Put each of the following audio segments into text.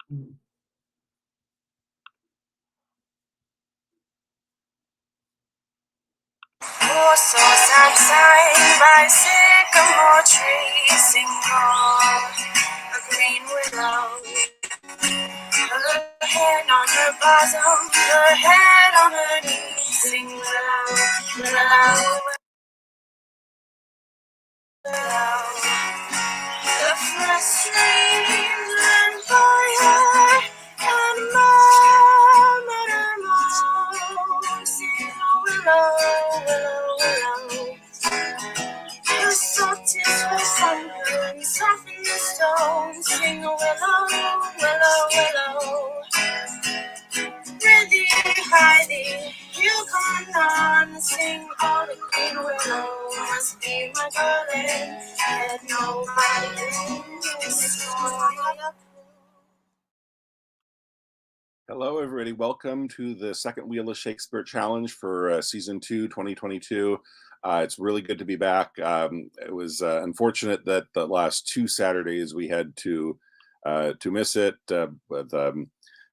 Foresaws outside by sycamore trees sing gold, a green willow. Her head on her bosom, her head on her knees, sing willow, willow, willow. The first streams ran by her, and murmur, sing willow, willow, willow. The salt is her sunburn, soften the stone, sing a willow, willow, willow. Ready, hidey, you come on, sing all the green willow, must be my darling, let nobody in. Hello, everybody. Welcome to the second Wheel of Shakespeare Challenge for Season 2, 2022. It's really good to be back. It was unfortunate that the last two Saturdays we had to miss it with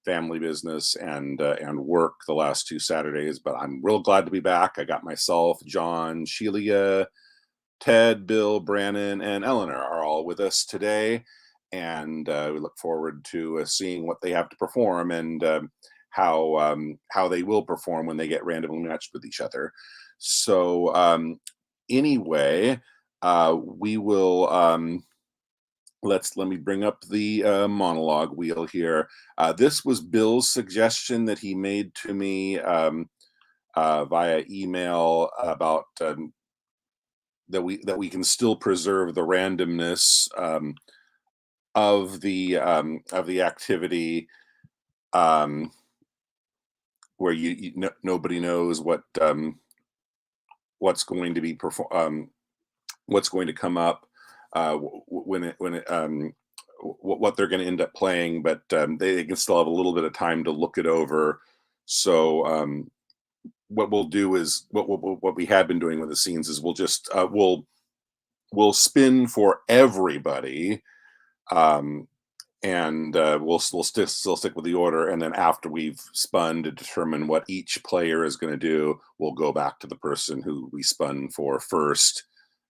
family business and work the last two Saturdays, but I'm real glad to be back. I got myself, John, Sheila, Ted, Bill, Brannon, and Eleanor are all with us today. And we look forward to seeing what they have to perform and how they will perform when they get randomly matched with each other. So anyway, we will let me bring up the monologue wheel here. This was Bill's suggestion that he made to me via email about that we can still preserve the randomness of the activity, where nobody knows what's going to be what's going to come up what they're going to end up playing, but they can still have a little bit of time to look it over. So what we'll do is what we have been doing with the scenes is we'll just we'll spin for everybody. And we'll still stick with the order, and then after we've spun to determine what each player is going to do, we'll go back to the person who we spun for first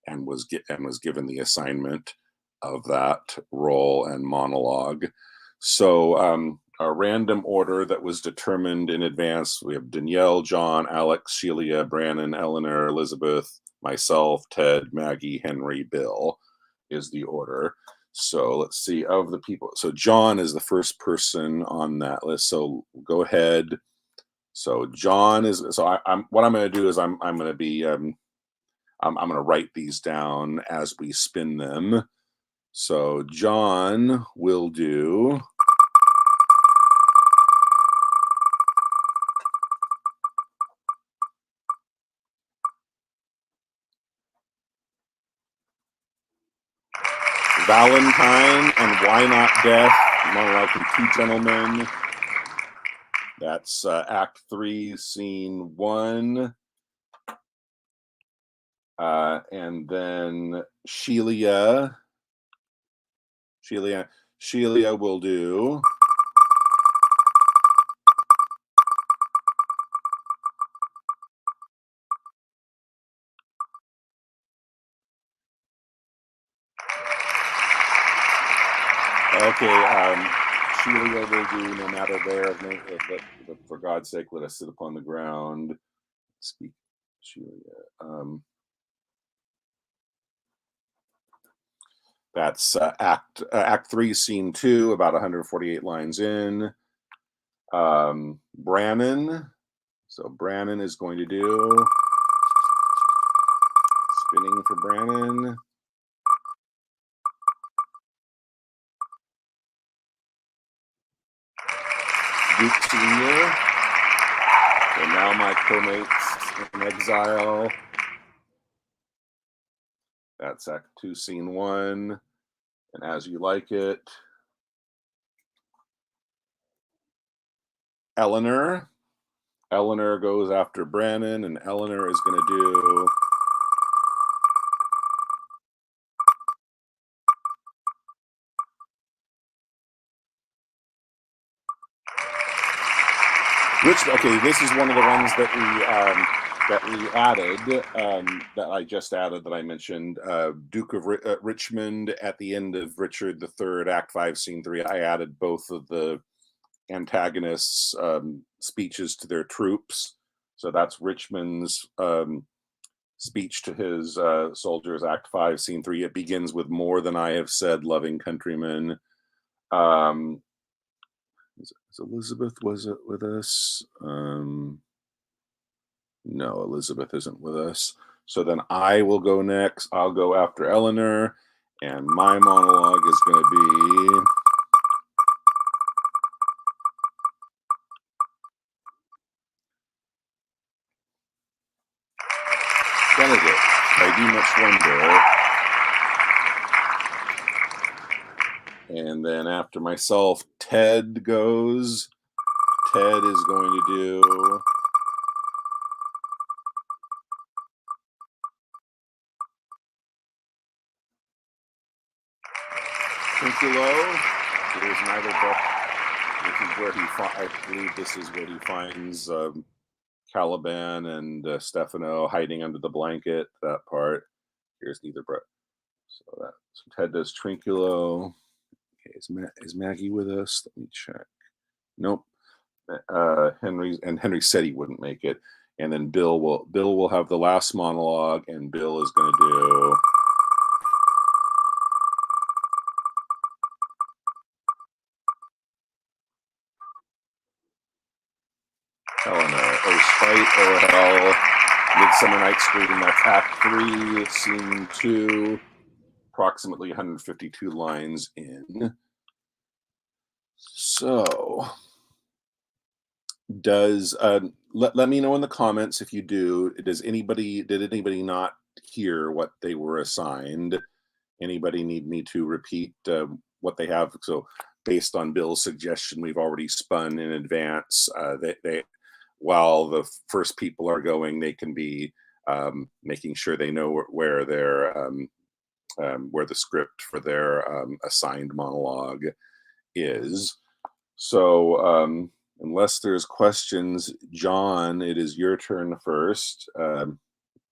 and was given the assignment of that role and monologue. So a random order that was determined in advance. We have Danielle, John, Alex, Sheila, Brannon, Eleanor, Elizabeth, myself, Ted, Maggie, Henry, Bill is the order. So let's see, of the people. So John is the first person on that list. So go ahead. So John is. So what I'm going to do is I'm going to be. I'm going to write these down as we spin them. So John will do. Valentine and Why Not Death, Monologue from Two Gentlemen. That's Act 3, Scene 1. And then Sheila will do. Okay, Sheila will do No Matter Where, but for God's sake, let us sit upon the ground. Speak, Sheila. That's Act 3, Scene 2, about 148 lines in. Brannon. So Brannon is going to do spinning for Brannon. Duke Senior. So now my co-mates in exile. That's Act 2, Scene 1. And As You Like It. Eleanor. Eleanor goes after Brannon, and Eleanor is going to do Okay, this is one of the ones that we added, that I just added, that I mentioned. Duke of Richmond at the end of Richard III, Act 5, Scene 3. I added both of the antagonists' speeches to their troops. So that's Richmond's speech to his soldiers, Act 5, Scene 3. It begins with "More than I have said, loving countrymen." Is Elizabeth, was it with us? No, Elizabeth isn't with us. So then I will go next. I'll go after Eleanor, and my monologue is going to be Benedict. I do much wonder. And then after myself, Ted goes. Ted is going to do Trinculo. There's neither book. This is where I believe this is where he finds Caliban and Stefano hiding under the blanket. That part. Here's neither book. So Ted does Trinculo. Okay, is Maggie with us? Let me check. Nope. Henry said he wouldn't make it. And then Bill will have the last monologue, and Bill is going to do Eleanor. Oh, spite, oh hell. Midsummer Night's Dream. That's Act 3, Scene 2, approximately 152 lines in. So, does let me know in the comments if you do. Did anybody not hear what they were assigned? Anybody need me to repeat what they have? So, based on Bill's suggestion, we've already spun in advance. They while the first people are going, they can be making sure they know where the script for their assigned monologue is. So, unless there's questions, John, it is your turn first.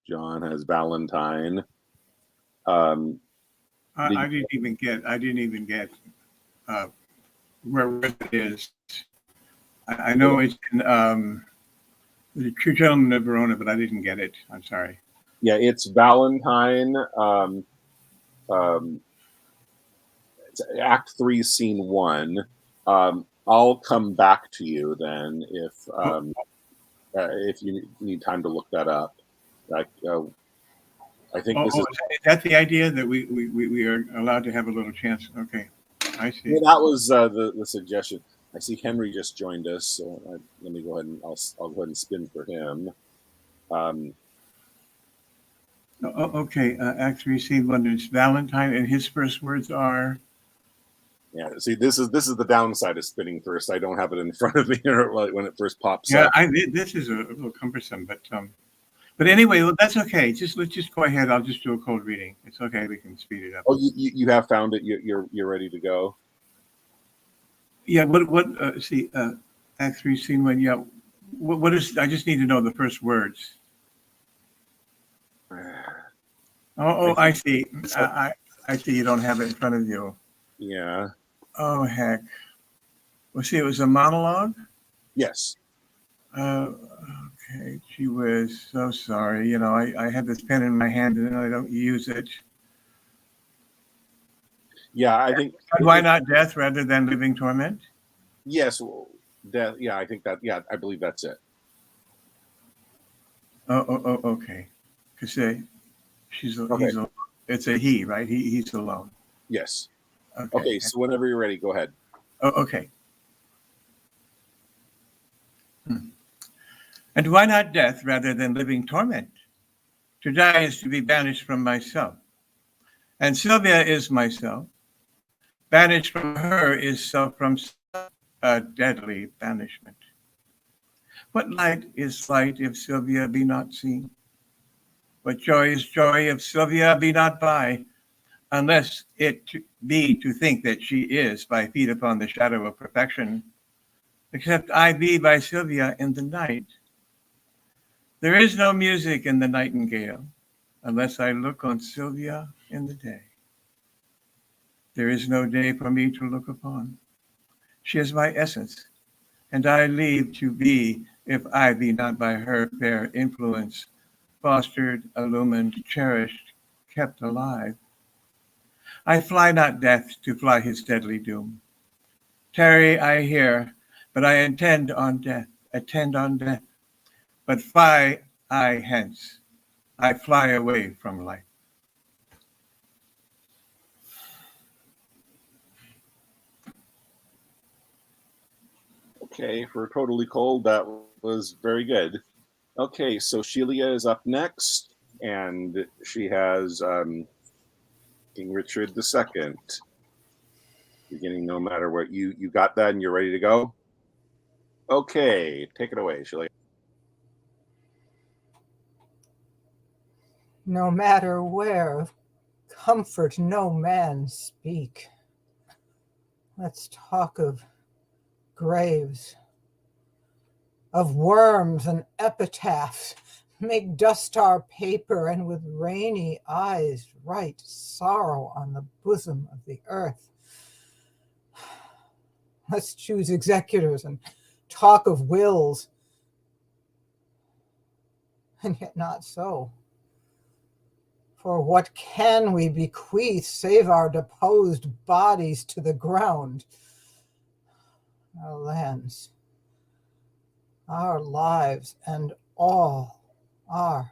John has Valentine. I didn't even get where it is. I know it's in the True Gentleman of Verona, but I didn't get it. I'm sorry. Yeah, it's Valentine. It's Act 3, Scene 1. I'll come back to you then if you need time to look that up. I think this is that the idea that we are allowed to have a little chance. Okay, I see. Yeah, that was the suggestion. I see Henry just joined us, so let me go ahead and I'll go ahead and spin for him. Okay, Act 3, Scene 1 is Valentine, and his first words are. Yeah, see, this is the downside of spinning first. I don't have it in front of me when it first pops up. Yeah, this is a little cumbersome, but anyway, that's okay. Let's just go ahead. I'll just do a cold reading. It's okay. We can speed it up. Oh, you have found it. You're ready to go. Yeah. See, Act 3, Scene 1. Yeah. What is? I just need to know the first words. I see. I see. You don't have it in front of you. Yeah. Oh heck. Well, see, it was a monologue. Yes. Okay. Gee whiz. So sorry. You know, I have this pen in my hand and I don't use it. Yeah, I think. Why not death rather than living torment? Yes, death. Yeah, I think that. Yeah, I believe that's it. Okay. Because he's it's a he, right? He's alone. Yes. Okay. So whenever you're ready, go ahead. Okay. And why not death rather than living torment? To die is to be banished from myself. And Sylvia is myself. Banished from her is self from self, a deadly banishment. What light is light if Sylvia be not seen? What joy is joy if Sylvia be not by? Unless it be to think that she is 5 feet upon the shadow of perfection. except I be by Sylvia in the night. There is no music in the nightingale unless I look on Sylvia in the day. There is no day for me to look upon. She is my essence, and I leave to be if I be not by her fair influence, fostered, illumined, cherished, kept alive. I fly not death to fly his deadly doom. Tarry I here, but I attend on death, but fly I hence. I fly away from life. Okay, for Totally Cold, that was very good. Okay, so Sheila is up next, and she has King Richard II, beginning no matter what. You got that and you're ready to go? Okay, take it away, Sheila. No matter where, comfort no man speak. Let's talk of graves, of worms and epitaphs. Make dust our paper, and with rainy eyes write sorrow on the bosom of the earth. Let's choose executors and talk of wills, and yet not so. For what can we bequeath save our deposed bodies to the ground? Our lands, our lives, and all our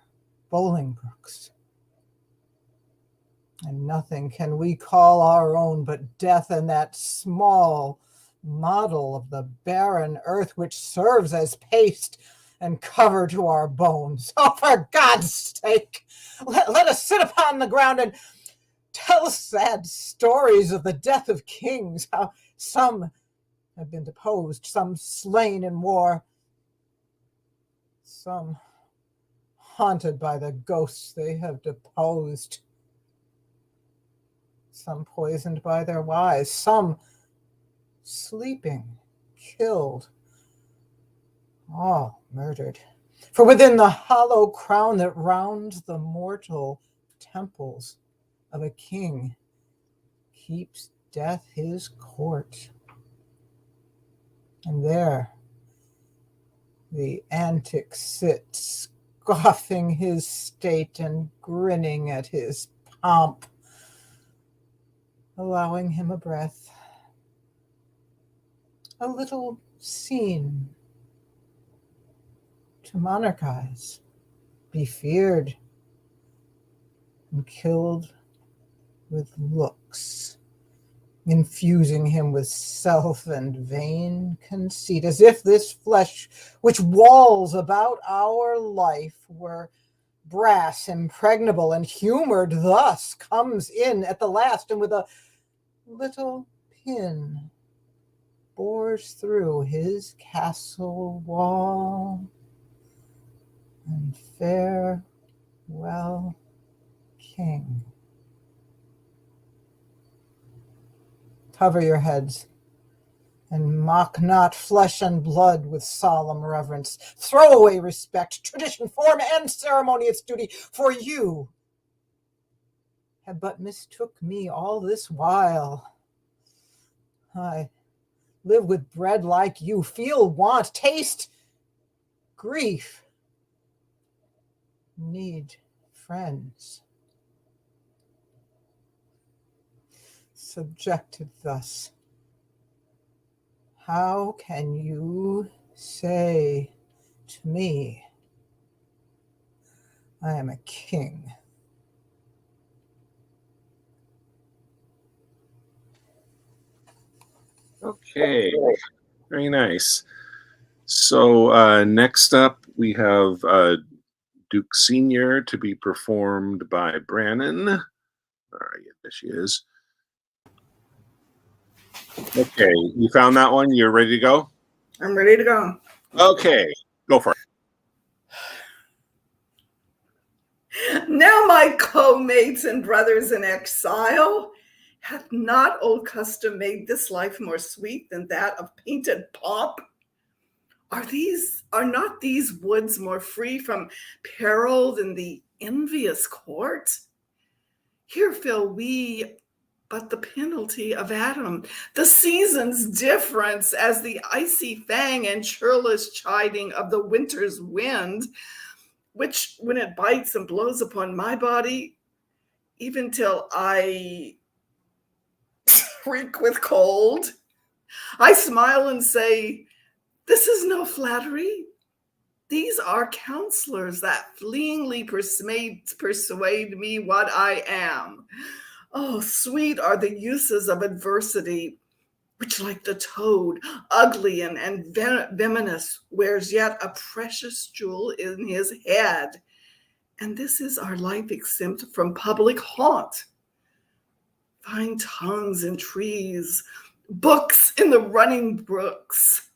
Bolingbroke's. And nothing can we call our own but death and that small model of the barren earth which serves as paste and cover to our bones. Oh, for God's sake, let us sit upon the ground and tell sad stories of the death of kings, how some have been deposed, some slain in war, some haunted by the ghosts they have deposed, some poisoned by their wives, some sleeping, killed, all murdered. For within the hollow crown that rounds the mortal temples of a king keeps death his court. And there the antic sits, scoffing his state and grinning at his pomp, allowing him a breath, a little scene to monarchize, be feared, and killed with looks, infusing him with self and vain conceit, as if this flesh which walls about our life were brass impregnable, and humored thus comes in at the last, and with a little pin bores through his castle wall. And farewell, King. Cover your heads, and mock not flesh and blood with solemn reverence. Throw away respect, tradition, form, and ceremony its duty, for you have but mistook me all this while. I live with bread like you, feel want, taste grief, need friends. Subjected thus, how can you say to me, I am a king? Okay, very nice. So next up, we have Duke Senior to be performed by Brannon. All right, there she is. Okay, you found that one? You're ready to go? I'm ready to go. Okay, go for it. Now, my co-mates and brothers in exile, hath not old custom made this life more sweet than that of painted pomp? Are not these woods more free from peril than the envious court? Here feel we but the penalty of Adam, the season's difference as the icy fang and churlish chiding of the winter's wind, which when it bites and blows upon my body, even till I shriek with cold, I smile and say, this is no flattery. These are counselors that fleeingly persuade me what I am. Oh, sweet are the uses of adversity, which like the toad, ugly and venomous, wears yet a precious jewel in his head. And this is our life exempt from public haunt. Fine tongues in trees, books in the running brooks,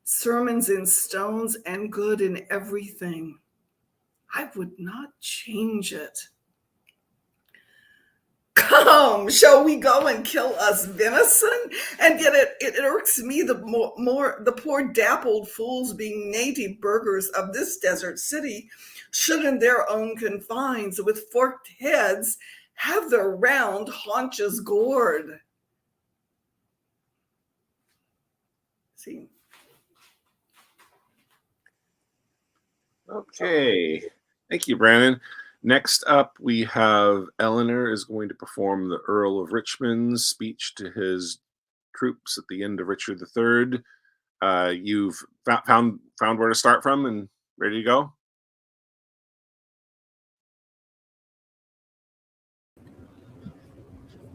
sermons in stones, and good in everything. I would not change it. Come, shall we go and kill us venison? And yet it irks me the more the poor dappled fools, being native burghers of this desert city, should in their own confines with forked heads have their round haunches gored. See. Okay, thank you, Brandon. Next up, we have Eleanor is going to perform the Earl of Richmond's speech to his troops at the end of Richard III. You've found where to start from and ready to go?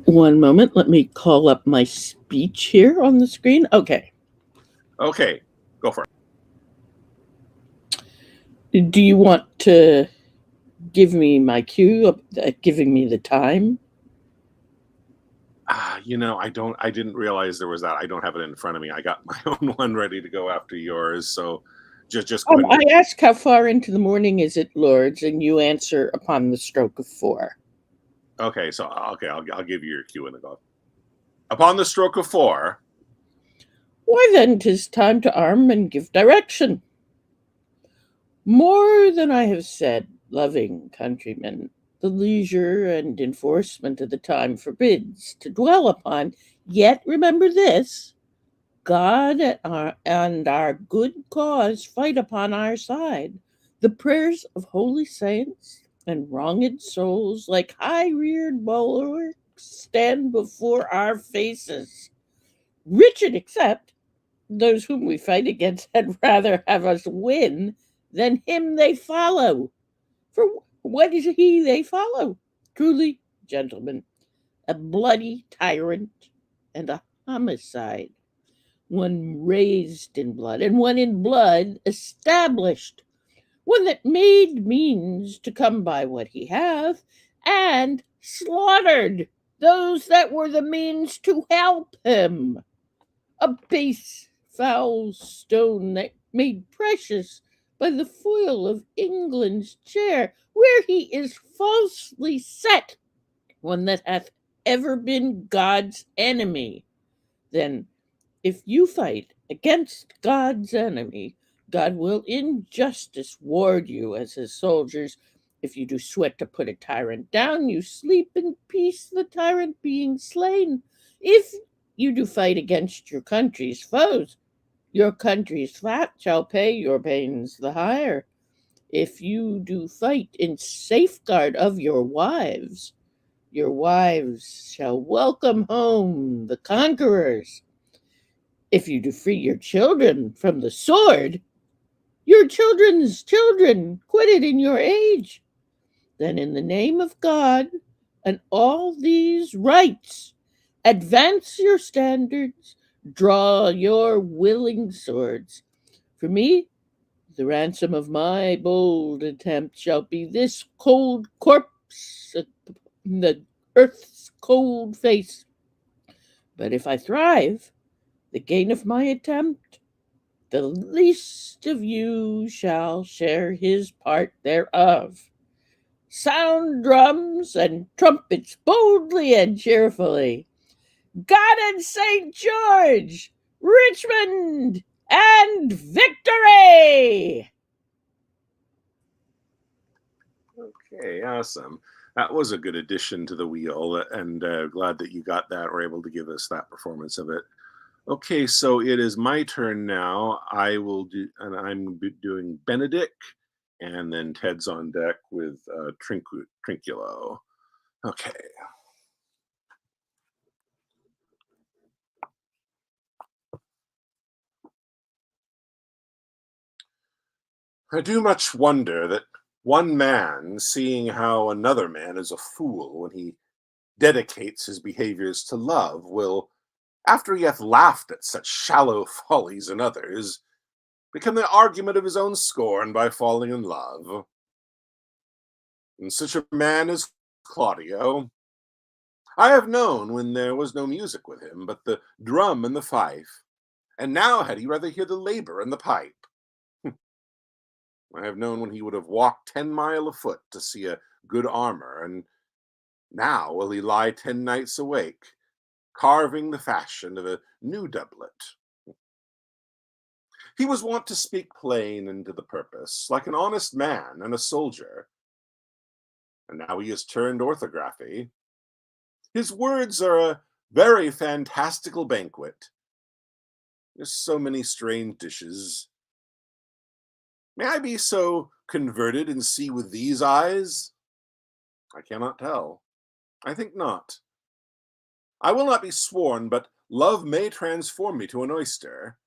One moment, let me call up my speech here on the screen. Okay, go for it. Do you want to give me my cue of giving me the time? I didn't realize there was that. I don't have it in front of me. I got my own one ready to go after yours. So just go ahead. I ask how far into the morning is it, Lords, and you answer upon the stroke of 4. Okay, so I'll give you your cue and go. Upon the stroke of 4. Why then 'tis time to arm and give direction. More than I have said, loving countrymen, the leisure and enforcement of the time forbids to dwell upon. Yet remember this, God and our good cause fight upon our side. The prayers of holy saints and wronged souls, like high-reared bulwarks, stand before our faces. Richard except, those whom we fight against had rather have us win than him they follow. For what is he they follow? Truly, gentlemen, a bloody tyrant and a homicide. One raised in blood, and one in blood established. One that made means to come by what he hath, and slaughtered those that were the means to help him. A base foul stone that made precious by the foil of England's chair, where he is falsely set, one that hath ever been God's enemy. Then, if you fight against God's enemy, God will in justice ward you as his soldiers. If you do sweat to put a tyrant down, you sleep in peace, the tyrant being slain. If you do fight against your country's foes, your country's fat shall pay your pains the higher. If you do fight in safeguard of your wives shall welcome home the conquerors. If you do free your children from the sword, your children's children quitted in your age, then in the name of God and all these rights, advance your standards, draw your willing swords. For me, the ransom of my bold attempt shall be this cold corpse in the earth's cold face. But if I thrive, the gain of my attempt, the least of you shall share his part thereof. Sound drums and trumpets boldly and cheerfully. God and St. George, Richmond and victory! Okay, awesome. That was a good addition to the wheel, and glad that you got that, or able to give us that performance of it. Okay, so it is my turn now. I will do, and I'm doing Benedict, and then Ted's on deck with Trinculo. Okay. I do much wonder that one man, seeing how another man is a fool when he dedicates his behaviors to love, will, after he hath laughed at such shallow follies in others, become the argument of his own scorn by falling in love. And such a man as Claudio, I have known when there was no music with him, but the drum and the fife, and now had he rather hear the labor and the pipe. I have known when he would have walked 10 mile afoot to see a good armor, and now will he lie 10 nights awake, carving the fashion of a new doublet. He was wont to speak plain and to the purpose, like an honest man and a soldier, and now he has turned orthography. His words are a very fantastical banquet. There's so many strange dishes. May I be so converted and see with these eyes? I cannot tell. I think not. I will not be sworn, but love may transform me to an oyster.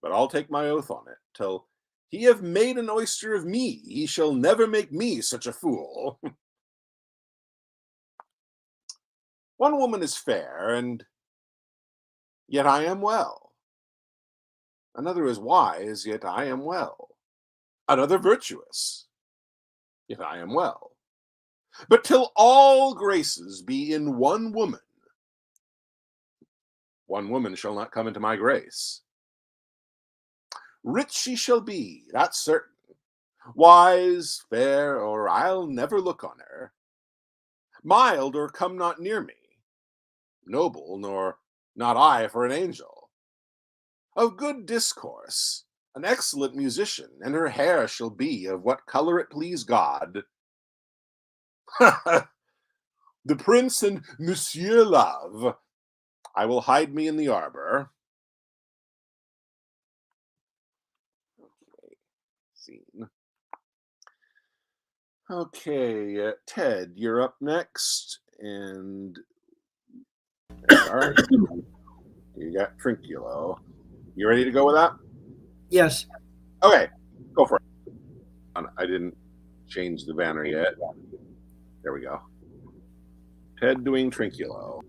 But I'll take my oath on it, till he have made an oyster of me, he shall never make me such a fool. One woman is fair, and yet I am well. Another is wise, yet I am well. Another virtuous, yet I am well. But till all graces be in one woman shall not come into my grace. Rich she shall be, that's certain. Wise, fair, or I'll never look on her. Mild, or come not near me. Noble, nor not I for an angel. Of good discourse, an excellent musician, and her hair shall be of what color it please God. The prince and Monsieur Love. I will hide me in the arbor. Okay, scene. Okay, Ted, you're up next, and there you are. You got Trinculo. You ready to go with that? Yes. Okay, go for it. I didn't change the banner yet. There we go. Ted doing Trinculo.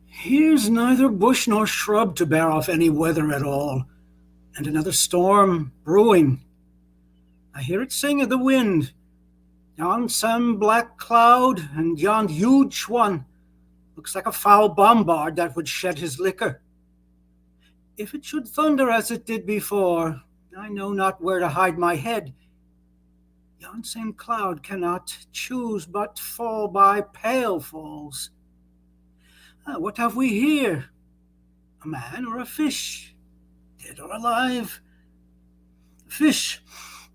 Here's neither bush nor shrub to bear off any weather at all, and another storm brewing. I hear it sing of the wind. Yon some black cloud, and yon huge one, looks like a foul bombard that would shed his liquor. If it should thunder as it did before, I know not where to hide my head. Yon same cloud cannot choose but fall by pale falls. What have we here? A man or a fish? Dead or alive? Fish.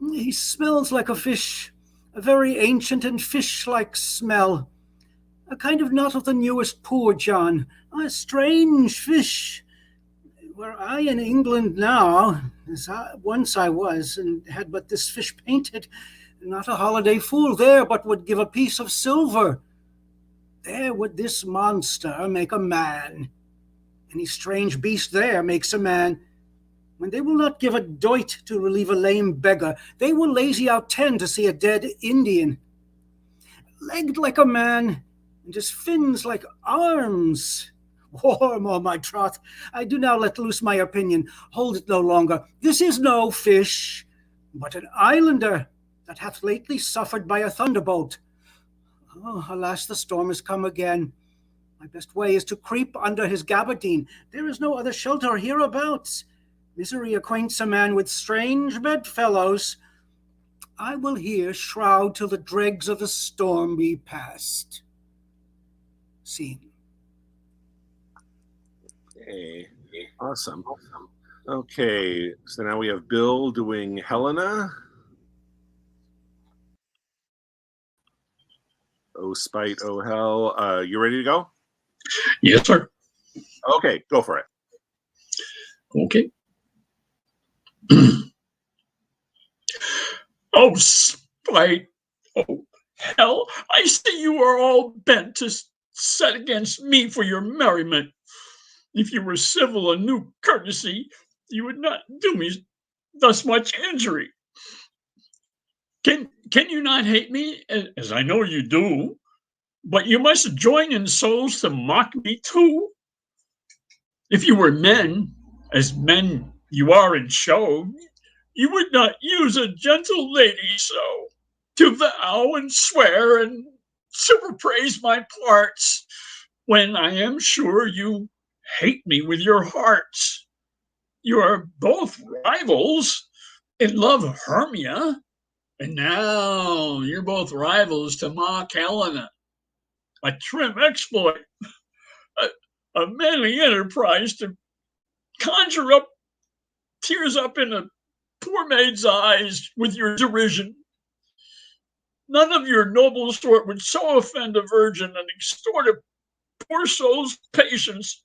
He smells like a fish. A very ancient and fish-like smell. A kind of not of the newest poor John. A strange fish. Were I in England now, as once I was, and had but this fish painted, not a holiday fool there but would give a piece of silver. There would this monster make a man. Any strange beast there makes a man. When they will not give a doit to relieve a lame beggar, they will lazy out 10 to see a dead Indian. Legged like a man, and his fins like arms. Warm, oh my troth, I do now let loose my opinion. Hold it no longer. This is no fish, but an islander that hath lately suffered by a thunderbolt. Oh, alas, the storm has come again. My best way is to creep under his gabardine. There is no other shelter hereabouts. Misery acquaints a man with strange bedfellows. I will here shroud till the dregs of the storm be past. Scene. Okay, awesome. Okay, so now we have Bill doing Helena. Oh, spite, oh, hell. You ready to go? Yes, sir. Okay, go for it. Okay. Oh, spite, oh, hell, I see you are all bent to set against me for your merriment. If you were civil and knew courtesy, you would not do me thus much injury. Can you not hate me, as I know you do? But you must join in souls to mock me too. If you were men, as men you are in show, you would not use a gentle lady so, to vow and swear and superpraise my parts, when I am sure you hate me with your hearts. You are both rivals in love, Hermia, and now you're both rivals to mock Helena. A trim exploit, a manly enterprise to conjure up tears up in a poor maid's eyes with your derision. None of your noble sort would so offend a virgin and extort a poor soul's patience,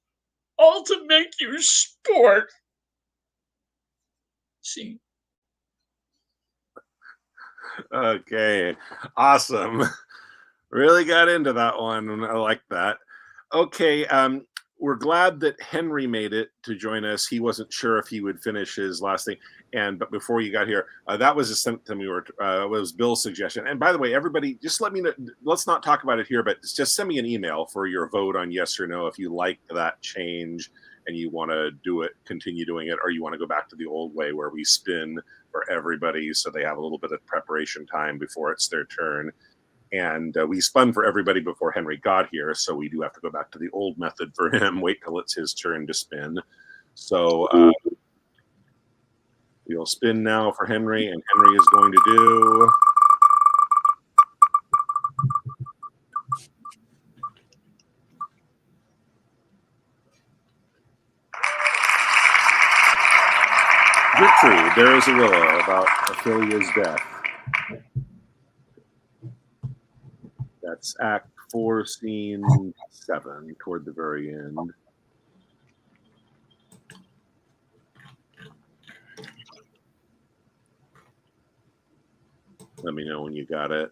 all to make you sport. See. Okay, awesome. Really got into that one. I like that. Okay, we're glad that Henry made it to join us. He wasn't sure if he would finish his last thing, but before you got here, that was just something was Bill's suggestion. And by the way, everybody, just let me know. Let's not talk about it here, but just send me an email for your vote on yes or no if you like that change and you want to do it, continue doing it, or you want to go back to the old way where we spin for everybody so they have a little bit of preparation time before it's their turn. And we spun for everybody before Henry got here, so we do have to go back to the old method for him. Wait till it's his turn to spin. So we'll spin now for Henry, and Henry is going to do... Gertrude, there is a willow about Ophelia's death. That's Act 4, Scene 7, toward the very end. Let me know when you got it.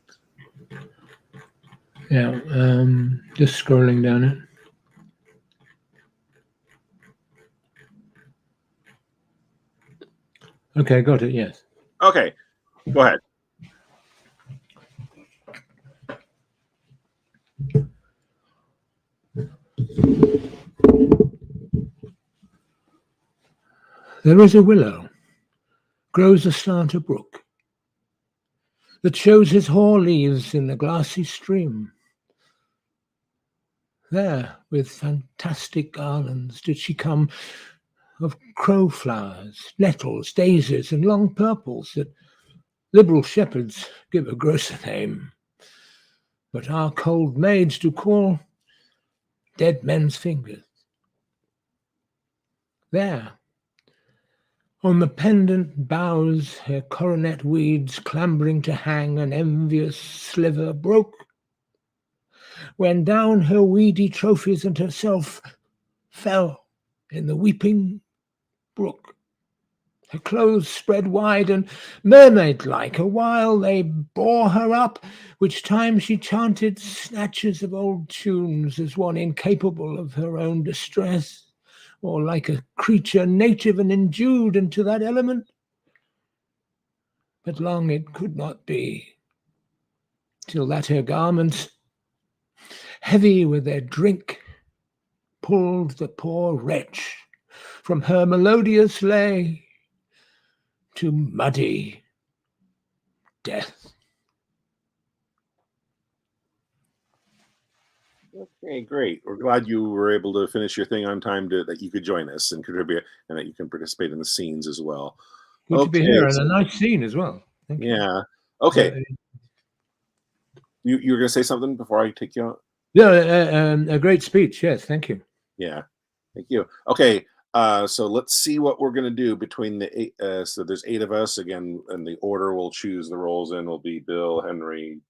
Yeah, just scrolling down it. Okay, got it, yes. Okay, go ahead. There is a willow, grows aslant a brook, that shows his hoar leaves in the glassy stream. There, with fantastic garlands, did she come of crowflowers, nettles, daisies, and long purples that liberal shepherds give a grosser name, but our cold maids do call dead men's fingers. There, on the pendant boughs, her coronet weeds clambering to hang an envious sliver broke, when down her weedy trophies and herself fell in the weeping brook. Her clothes spread wide and mermaid-like, a while they bore her up, which time she chanted snatches of old tunes as one incapable of her own distress, or like a creature native and endued into that element. But long it could not be, till that her garments, heavy with their drink, pulled the poor wretch from her melodious lay to muddy death. Okay, great. We're glad you were able to finish your thing on time that you could join us and contribute, and that you can participate in the scenes as well. Good to be here, and a nice scene as well. Thank you. Yeah. Okay. You were going to say something before I take you out? Yeah, a great speech. Yes, thank you. Yeah. Thank you. Okay, so let's see what we're going to do between the eight. So there's 8 of us again, and the order we'll choose the roles in will be Bill, Henry,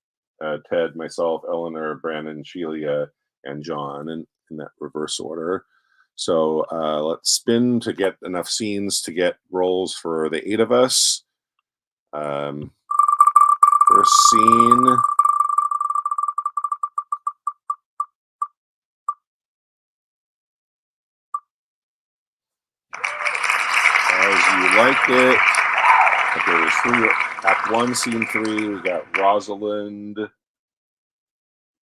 Ted, myself, Eleanor, Brandon, Sheila, and John, in that reverse order. So let's spin to get enough scenes to get roles for the 8 of us. First scene. As you like it. Okay, there's 3. Act 1, scene 3. We got Rosalind,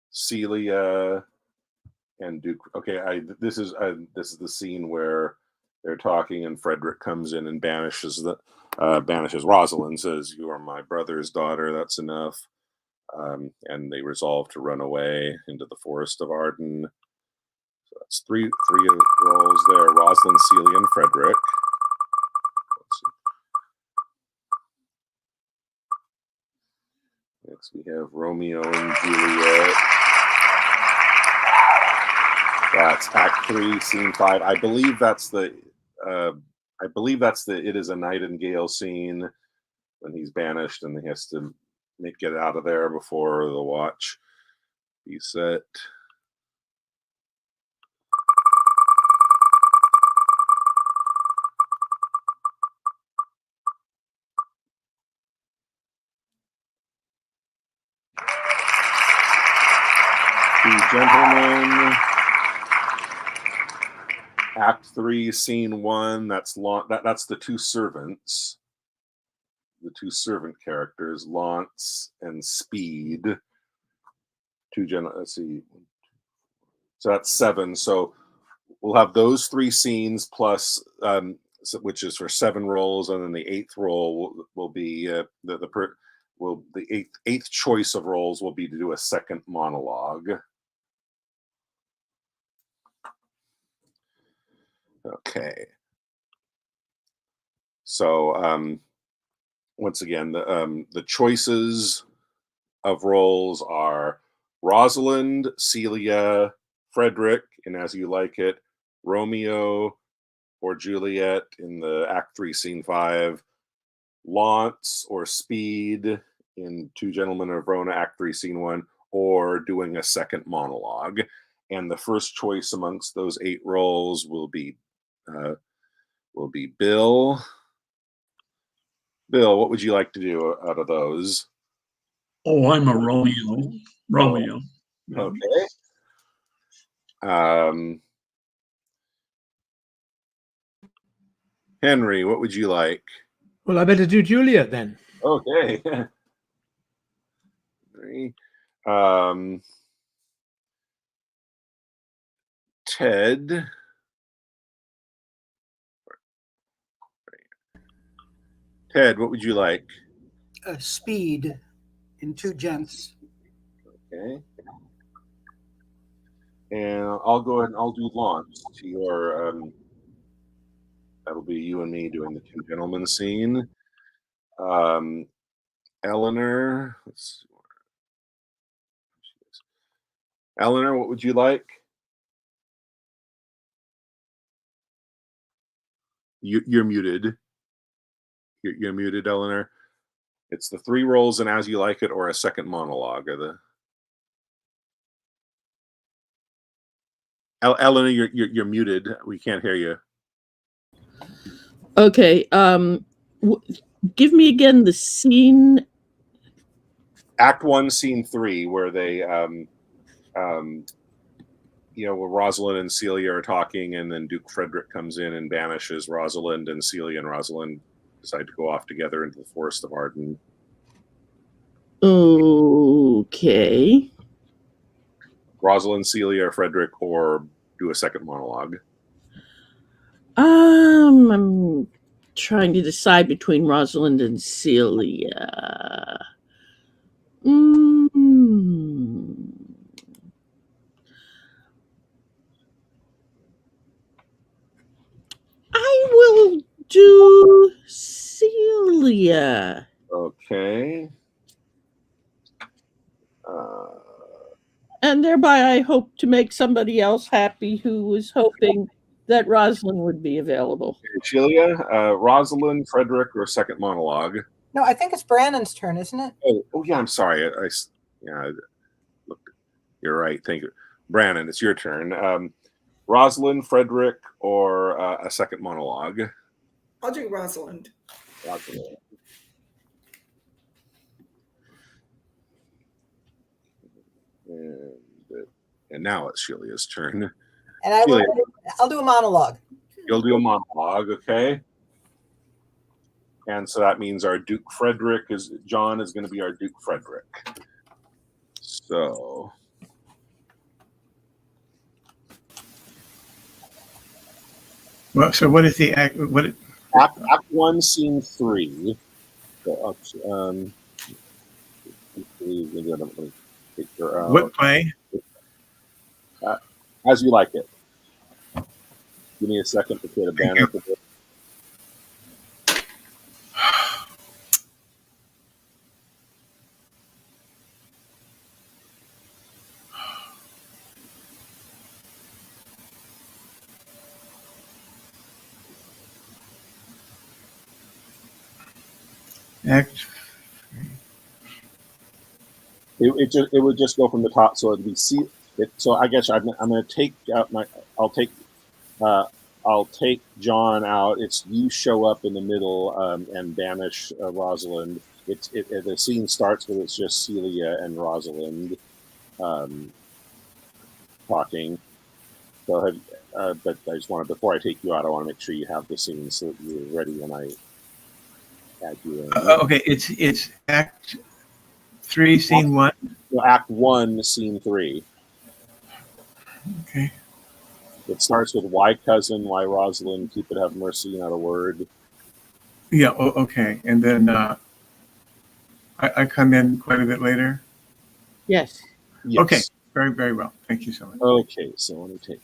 Celia, and Duke. Okay, this is the scene where they're talking, and Frederick comes in and banishes Rosalind. Says, "You are my brother's daughter. That's enough." And they resolve to run away into the forest of Arden. So that's three roles there: Rosalind, Celia, and Frederick. Next, we have Romeo and Juliet. That's Act 3, Scene 5. I believe that's the It Is a Nightingale scene when he's banished and he has to get out of there before the watch be set. Two Gentlemen. Act 3, Scene 1. That's the 2 servants. The 2 servant characters, Launce and Speed. Let's see. So that's 7. So we'll have those 3 scenes plus, which is for 7 roles, and then the 8th role will be the eighth choice of roles will be to do a second monologue. Okay. So once again, the choices of roles are Rosalind, Celia, Frederick, and As You Like It, Romeo or Juliet in the Act 3, Scene 5, Launce or Speed in Two Gentlemen of Verona, Act 3, Scene 1, or doing a second monologue. And the first choice amongst those 8 roles will be Bill. Bill, what would you like to do out of those? Oh, I'm a Romeo. Romeo. Okay. Henry, what would you like? Well, I better do Juliet then. Okay. Ted. Ted, what would you like? Speed in Two Gents. Okay. And I'll go ahead and I'll do Launce. That'll be you and me doing the Two Gentlemen scene. Eleanor, let's see. Eleanor, what would you like? You're muted. You're muted, Eleanor. It's the 3 roles and As You Like It or a second monologue. Eleanor, you're muted. We can't hear you. Okay. Give me again the scene. Act 1, Scene 3, where they, where Rosalind and Celia are talking, and then Duke Frederick comes in and banishes Rosalind, and Celia and Rosalind decide to go off together into the forest of Arden. Okay. Rosalind, Celia, or Frederick, or do a second monologue. I'm trying to decide between Rosalind and Celia. I will do Celia. Okay. And thereby I hope to make somebody else happy who was hoping that Rosalind would be available. Shelia, Rosalind, Frederick, or second monologue? No, I think it's Brandon's turn, isn't it? Oh yeah, I'm sorry. Yeah, look, you're right. Thank you. Brandon, it's your turn. Rosalind, Frederick, or a second monologue? I'll do Rosalind. Rosalind. And now it's Shelia's turn. And I'll do a monologue. You'll do a monologue, okay? And so that means our Duke Frederick John is going to be our Duke Frederick. So Well, so what is the act? Act 1, Scene 3. So, What play? As you like it. Give me a second to create a banner for this. Act. It would just go from the top, so it'd be so I guess I'm going to take out I'll take John out. It's you show up in the middle and banish Rosalind. The scene starts with it's just Celia and Rosalind talking. So but I just wanted, before I take you out, I want to make sure you have the scene so that you're ready when I add you in. Okay, it's Act 3, Scene 1. So Act 1, Scene 3. Okay. It starts with why cousin, why Rosalind, keep it, have mercy, not a word. Yeah, okay. And then I come in quite a bit later. Yes. Yes. Okay, very, very well. Thank you so much. Okay, so let me take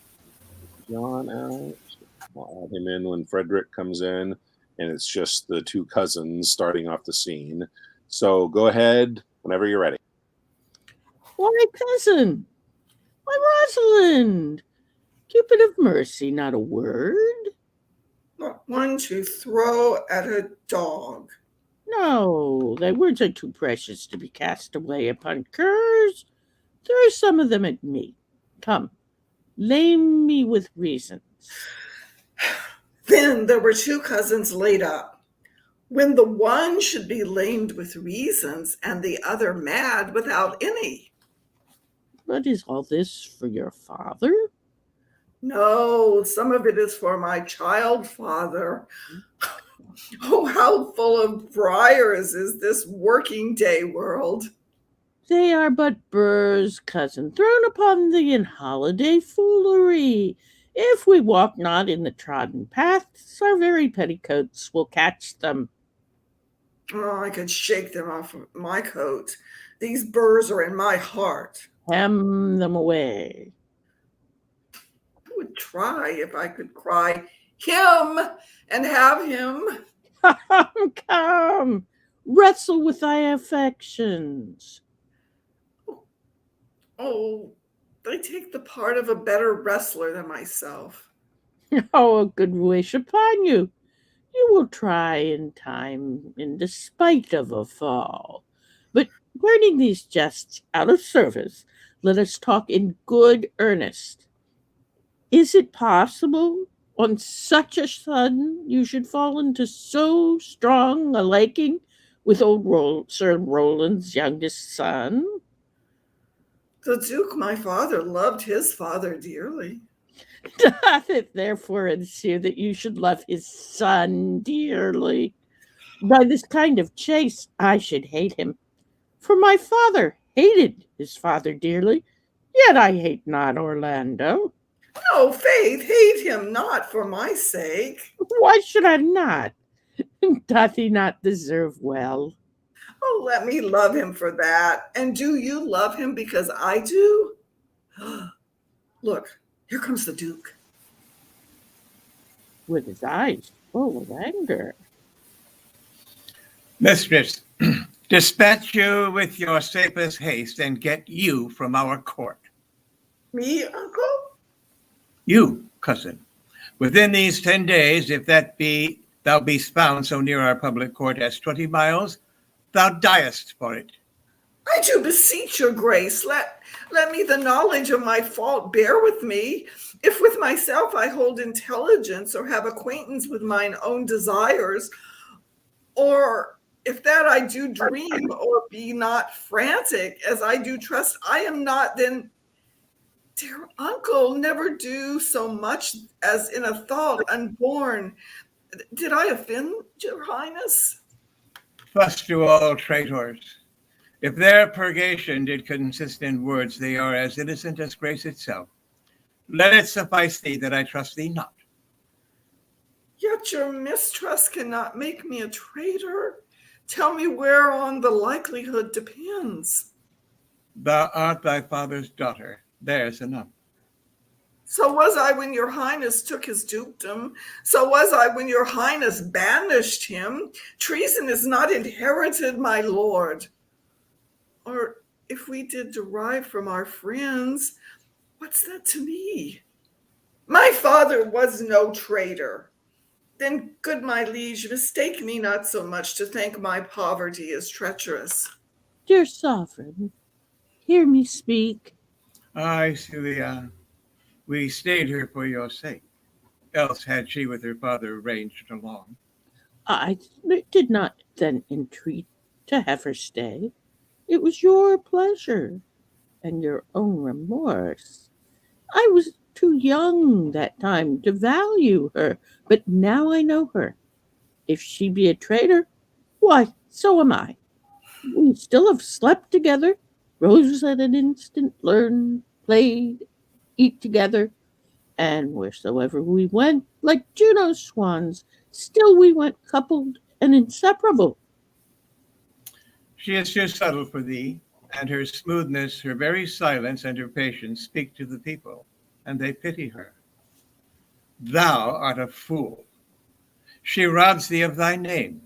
John out. I'll add him in when Frederick comes in, and it's just the two cousins starting off the scene. So go ahead whenever you're ready. Why, cousin? Why, Rosalind? Cupid of mercy, not a word? Not one to throw at a dog. No, thy words are too precious to be cast away upon curs. Throw some of them at me. Come, lame me with reasons. Then there were two cousins laid up, when the one should be lamed with reasons and the other mad without any. But is all this for your father? No, some of it is for my child father. Oh, how full of briars is this working day world. They are but burrs, cousin, thrown upon thee in holiday foolery. If we walk not in the trodden paths, our very petticoats will catch them. Oh, I could shake them off of my coat. These burrs are in my heart. Hem them away. I would try if I could cry him and have him. Come, wrestle with thy affections. Oh, they take the part of a better wrestler than myself. Oh, a good wish upon you. You will try in time, in despite of a fall. But burning these jests out of service, let us talk in good earnest. Is it possible, on such a sudden, you should fall into so strong a liking with old Sir Roland's youngest son? The Duke, my father, loved his father dearly. Doth it therefore ensue that you should love his son dearly? By this kind of chase I should hate him. For my father hated his father dearly, yet I hate not Orlando. No, faith, hate him not for my sake. Why should I not? Doth he not deserve well? Oh, let me love him for that. And do you love him because I do? Look, here comes the Duke. With his eyes full of anger. Mistress, dispatch you with your safest haste and get you from our court. Me, uncle? You, cousin, Within these 10 days, if that be thou beest found so near our public court as 20 miles, thou diest for it. I do beseech your grace, let me the knowledge of my fault bear with me. If with myself I hold intelligence or have acquaintance with mine own desires, or if that I do dream or be not frantic, as I do trust I am not, then, dear uncle, never do so much as in a thought unborn. Did I offend your highness? Thus do all traitors. If their purgation did consist in words, they are as innocent as grace itself. Let it suffice thee that I trust thee not. Yet your mistrust cannot make me a traitor. Tell me whereon the likelihood depends. Thou art thy father's daughter. There's enough. So was I when your highness took his dukedom. So was I when your highness banished him. Treason is not inherited, my lord. Or if we did derive from our friends, what's that to me? My father was no traitor. Then, good my liege, mistake me not so much to think my poverty is treacherous. Dear sovereign, hear me speak. Aye, Celia, we stayed her for your sake. Else had she with her father ranged along. I did not then entreat to have her stay. It was your pleasure and your own remorse. I was too young that time to value her, but now I know her. If she be a traitor, why, so am I. We still have slept together, rose at an instant, learned, played, eat together, and wheresoever we went, like Juno's swans, still we went coupled and inseparable. She is too subtle for thee, and her smoothness, her very silence, and her patience speak to the people, and they pity her. Thou art a fool. She robs thee of thy name,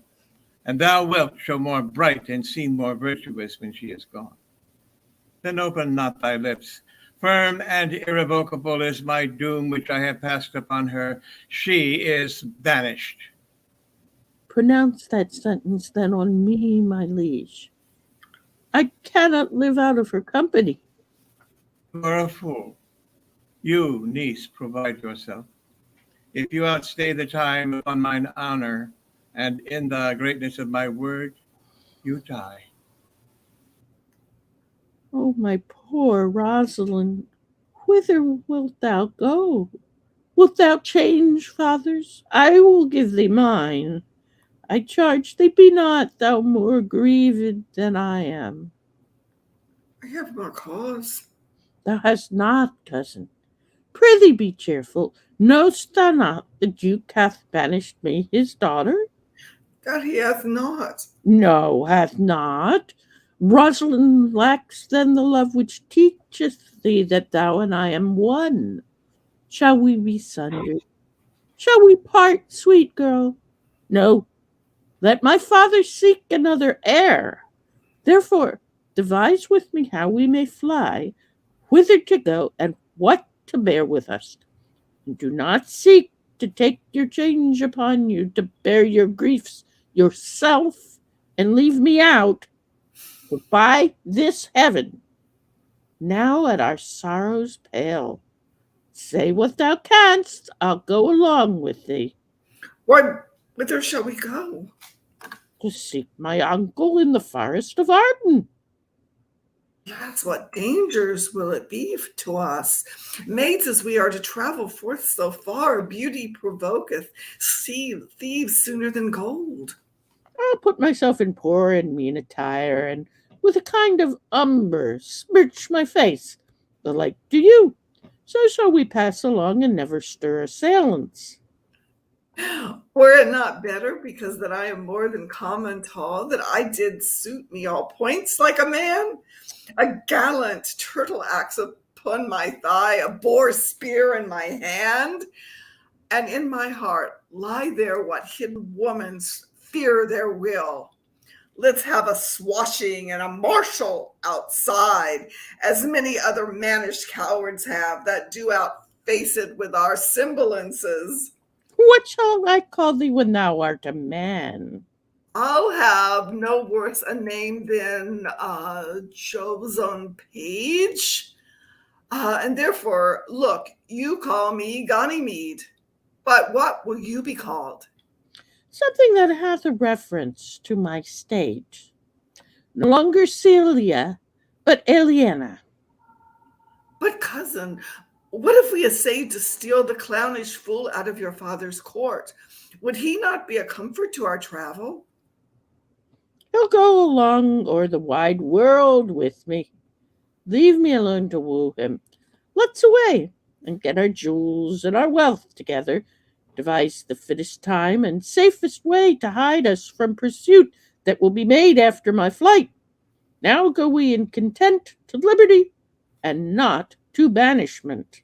and thou wilt show more bright and seem more virtuous when she is gone. Then open not thy lips. Firm and irrevocable is my doom which I have passed upon her. She is banished. Pronounce that sentence then on me, my liege. I cannot live out of her company. You are a fool. You, niece, provide yourself. If you outstay the time upon mine honor, and in the greatness of my word, you die. Oh, my poor Rosalind, whither wilt thou go? Wilt thou change fathers? I will give thee mine. I charge thee, be not thou more grieved than I am. I have more cause. Thou hast not, cousin. Prithee be cheerful. Know'st thou not the Duke hath banished me his daughter? That he hath not. No, hath not. Rosalind lacks then the love which teacheth thee that thou and I am one. Shall we be sundered? Shall we part, sweet girl? No, let my father seek another heir. Therefore, devise with me how we may fly, whither to go, and what to bear with us. And do not seek to take your change upon you, to bear your griefs yourself, and leave me out. For by this heaven, now at our sorrow's pale, say what thou canst, I'll go along with thee. Whither shall we go? To seek my uncle in the forest of Arden. That's what dangers will it be to us. Maids as we are to travel forth so far, beauty provoketh thieves sooner than gold. I'll put myself in poor and mean attire, and with a kind of umber smirch my face, the like do you. So shall we pass along and never stir assailants. Were it not better, because that I am more than common tall, that I did suit me all points like a man? A gallant turtle axe upon my thigh, a boar spear in my hand, and in my heart lie there what hidden womans fear their will. Let's have a swashing and a martial outside, as many other mannish cowards have, that do out face it with our semblances. What shall I call thee when thou art a man? I'll have no worse a name than Job's own page. And therefore, look, you call me Ganymede, but what will you be called? Something that hath a reference to my state. No longer Celia, but Aliena. But cousin, what if we essayed to steal the clownish fool out of your father's court? Would he not be a comfort to our travel? He'll go along o'er the wide world with me. Leave me alone to woo him. Let's away and get our jewels and our wealth together. Devise the fittest time and safest way to hide us from pursuit that will be made after my flight. Now go we in content to liberty and not to banishment.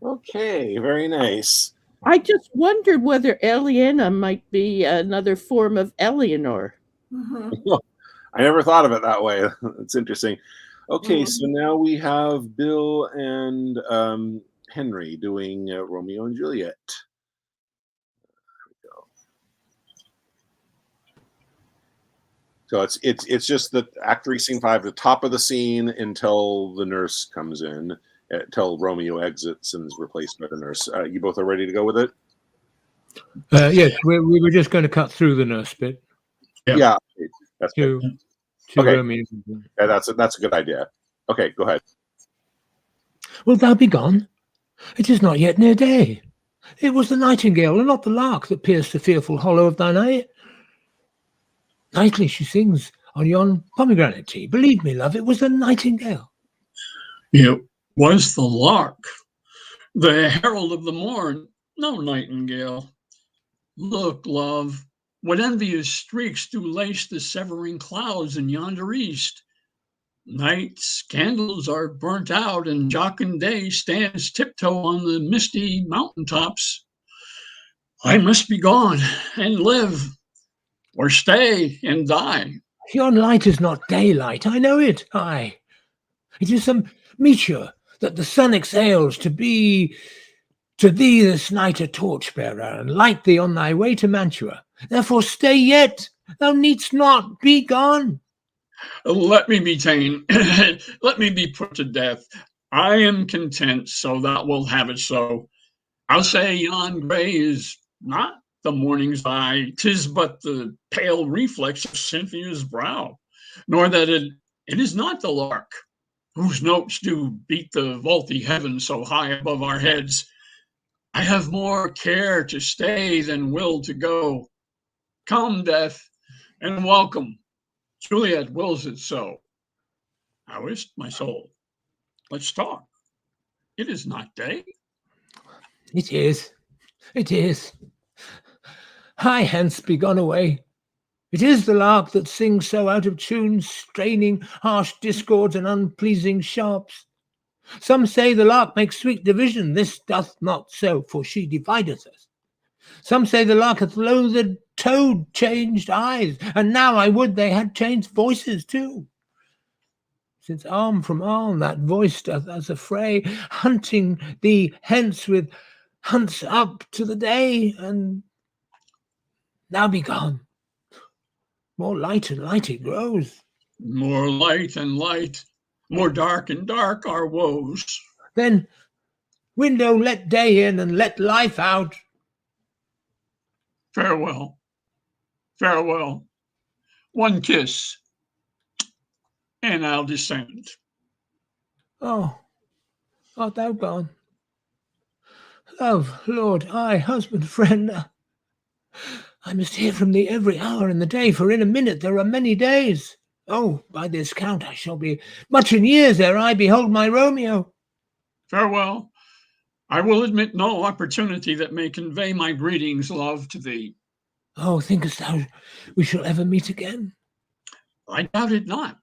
Okay, very nice. I just wondered whether Aliena might be another form of Eleanor. I never thought of it that way. That's interesting. Okay, so now we have Bill and Henry doing Romeo and Juliet. There we go. So it's just the Act 3, Scene 5, the top of the scene until the nurse comes in, until Romeo exits and is replaced by the nurse. You both are ready to go with it? Yes, we were just going to cut through the nurse bit. Yeah, that's to good. Okay. Romeo. Yeah, that's a good idea. Okay, go ahead. Wilt thou be gone? It is not yet near day. It was the nightingale and not the lark that pierced the fearful hollow of thine eye. Nightly she sings on yon pomegranate tree. Believe me, love, it was the nightingale. It was the lark, the herald of the morn, no nightingale. Look, love, what envious streaks do lace the severing clouds in yonder east. Night's candles are burnt out, and jocund day stands tiptoe on the misty mountain tops. I must be gone and live, or stay and die. Yon light is not daylight, I know it, aye. It is some meteor that the sun exhales to be to thee this night a torchbearer, and light thee on thy way to Mantua. Therefore stay yet, thou needst not be gone. Let me be ta'en, let me be put to death. I am content, so thou wilt have it so. I'll say yon gray is not the morning's eye, 'tis but the pale reflex of Cynthia's brow, nor that it is not the lark, whose notes do beat the vaulty heaven so high above our heads. I have more care to stay than will to go. Come, death, and welcome. Juliet wills it so. How is't, my soul? Let's talk. It is not day. It is. It is. Hie hence, be gone away. It is the lark that sings so out of tune, straining harsh discords and unpleasing sharps. Some say the lark makes sweet division. This doth not so, for she divideth us. Some say the lark hath loathed toad changed eyes, and now I would they had changed voices too. Since arm from arm that voice doth us affray, hunting thee hence with hunts up to the day, and now be gone. More light and light it grows. More light and light, more dark and dark our woes. Then, window, let day in and let life out. Farewell, farewell. One kiss, and I'll descend. Oh, art thou gone? Love, lord, I, husband, friend, I must hear from thee every hour in the day, for in a minute there are many days. Oh, by this count I shall be much in years ere I behold my Romeo. Farewell. I will admit no opportunity that may convey my greetings, love, to thee. Oh, thinkest thou we shall ever meet again? I doubt it not.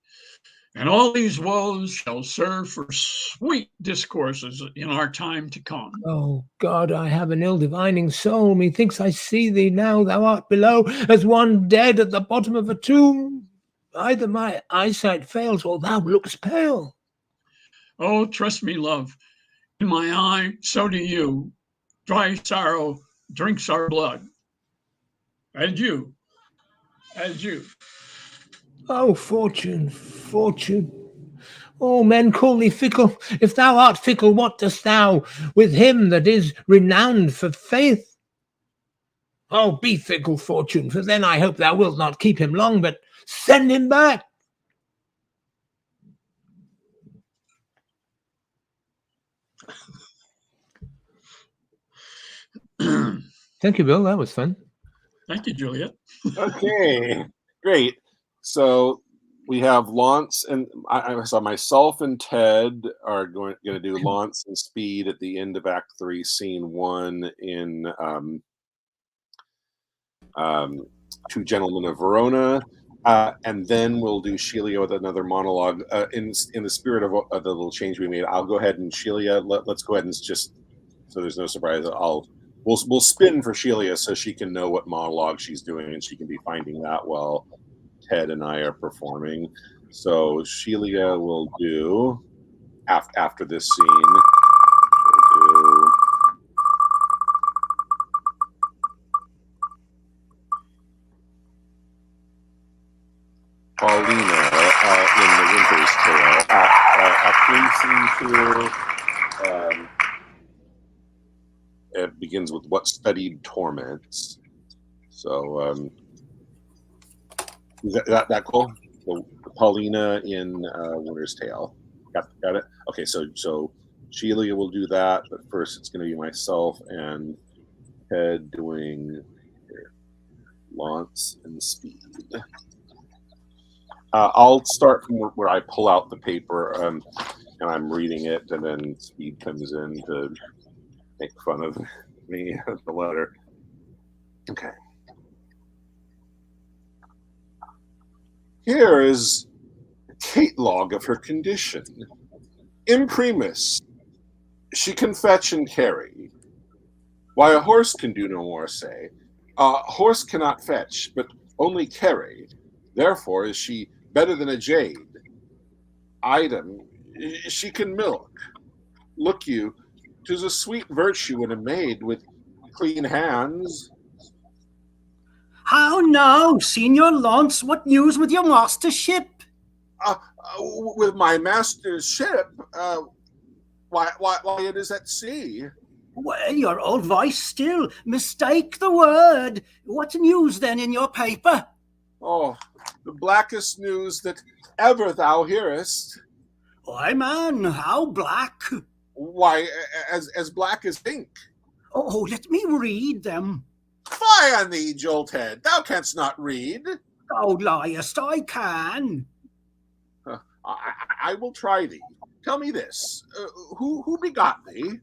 And all these woes shall serve for sweet discourses in our time to come. Oh, God, I have an ill-divining soul. Methinks I see thee now, thou art below, as one dead at the bottom of a tomb. Either my eyesight fails or thou lookst pale. Oh, trust me, love. In my eye, so do you. Dry sorrow drinks our blood. Adieu. Adieu. Oh, fortune, fortune. All men call thee fickle. If thou art fickle, what dost thou with him that is renowned for faith? Oh, be fickle, fortune, for then I hope thou wilt not keep him long, but send him back. Thank you, Bill. That was fun. Thank you, Juliet. Okay, great. So we have Launce and I saw myself and Ted are going to do Launce and Speed at the end of Act 3, Scene 1 in Two Gentlemen of Verona. And then we'll do Shelia with another monologue. In the spirit of the little change we made, I'll go ahead and Shelia, let's go ahead and just, so there's no surprise, we'll spin for Shelia so she can know what monologue she's doing and she can be finding that while Ted and I are performing. So Shelia will do, after this scene, we'll do Paulina in The Winter's Tale. Act 3, Scene 2. It begins with what studied torments. So is that cool? The Paulina in Winter's Tale. Got it? Okay, so Shelia will do that, but first it's going to be myself and Ted doing Launce and Speed. I'll start from where I pull out the paper and I'm reading it, and then Speed comes in to make fun of me at the letter. Okay. Here is a catalogue of her condition. Imprimis, she can fetch and carry. Why, a horse can do no more, say. A horse cannot fetch, but only carry. Therefore is she better than a jade. Item, she can milk. Look you, 'tis a sweet virtue in a maid with clean hands. How now, Senior Launce, what news with your mastership? With my master's ship, why it is at sea. Well, your old voice still. Mistake the word. What news then in your paper? Oh, the blackest news that ever thou hearest. Why, man, how black? Why, as black as ink. Oh, let me read them. Fie on thee, jolthead, thou canst not read. Thou liest, I can. I will try thee. Tell me this, who begot thee?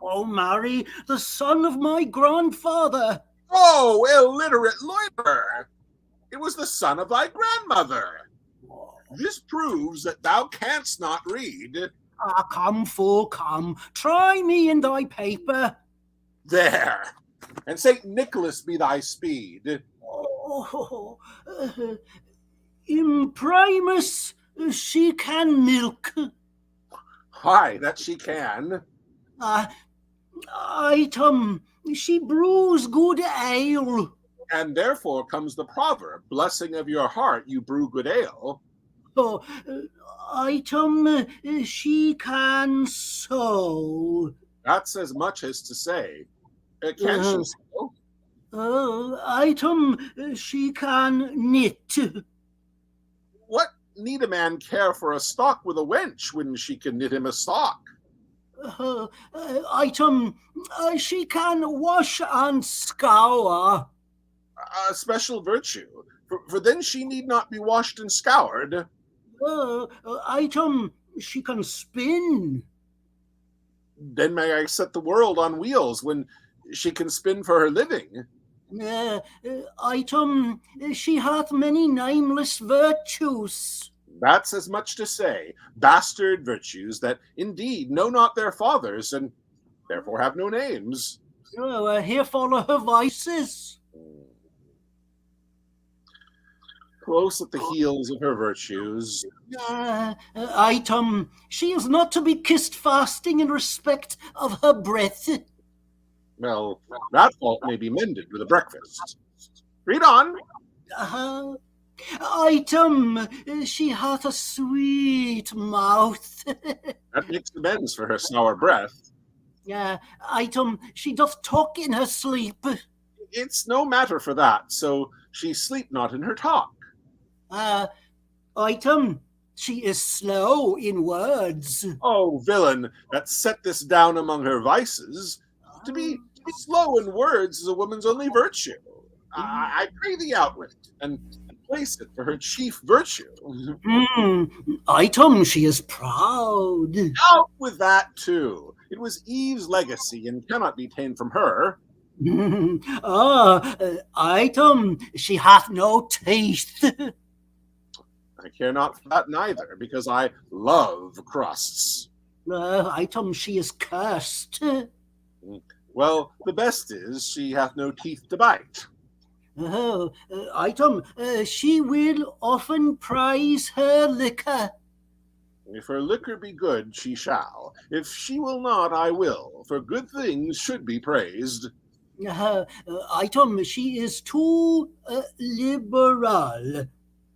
Oh, marry, the son of my grandfather. Oh, illiterate loiterer! It was the son of thy grandmother. This proves that thou canst not read. Ah, come, fool, come. Try me in thy paper. There, and St. Nicholas be thy speed. Oh, imprimis, she can milk. Hi, that she can. Item, she brews good ale. And therefore comes the proverb, blessing of your heart, you brew good ale. Oh, item, she can sew. That's as much as to say. Can she sew? Item, she can knit. What need a man care for a stock with a wench when she can knit him a sock? Item, she can wash and scour. A special virtue, for then she need not be washed and scoured. Item, she can spin. Then may I set the world on wheels when she can spin for her living. Item, she hath many nameless virtues. That's as much to say, bastard virtues that indeed know not their fathers and therefore have no names. Here follow her vices. close at the heels of her virtues. Item, she is not to be kissed fasting in respect of her breath. Well, that fault may be mended with a breakfast. Read on. Item, she hath a sweet mouth. That makes amends for her sour breath. Item, she doth talk in her sleep. It's no matter for that, so she sleep not in her talk. Item, she is slow in words. Oh, villain, that set this down among her vices. To be slow in words is a woman's only virtue. I pray thee outwit, and place it for her chief virtue. Item, she is proud. Out with that, too. It was Eve's legacy and cannot be ta'en from her. Item, she hath no teeth. I care not for that neither, because I love crusts. Item, she is cursed. Well, the best is she hath no teeth to bite. Item, she will often prize her liquor. If her liquor be good, she shall. If she will not, I will, for good things should be praised. Item, she is too liberal.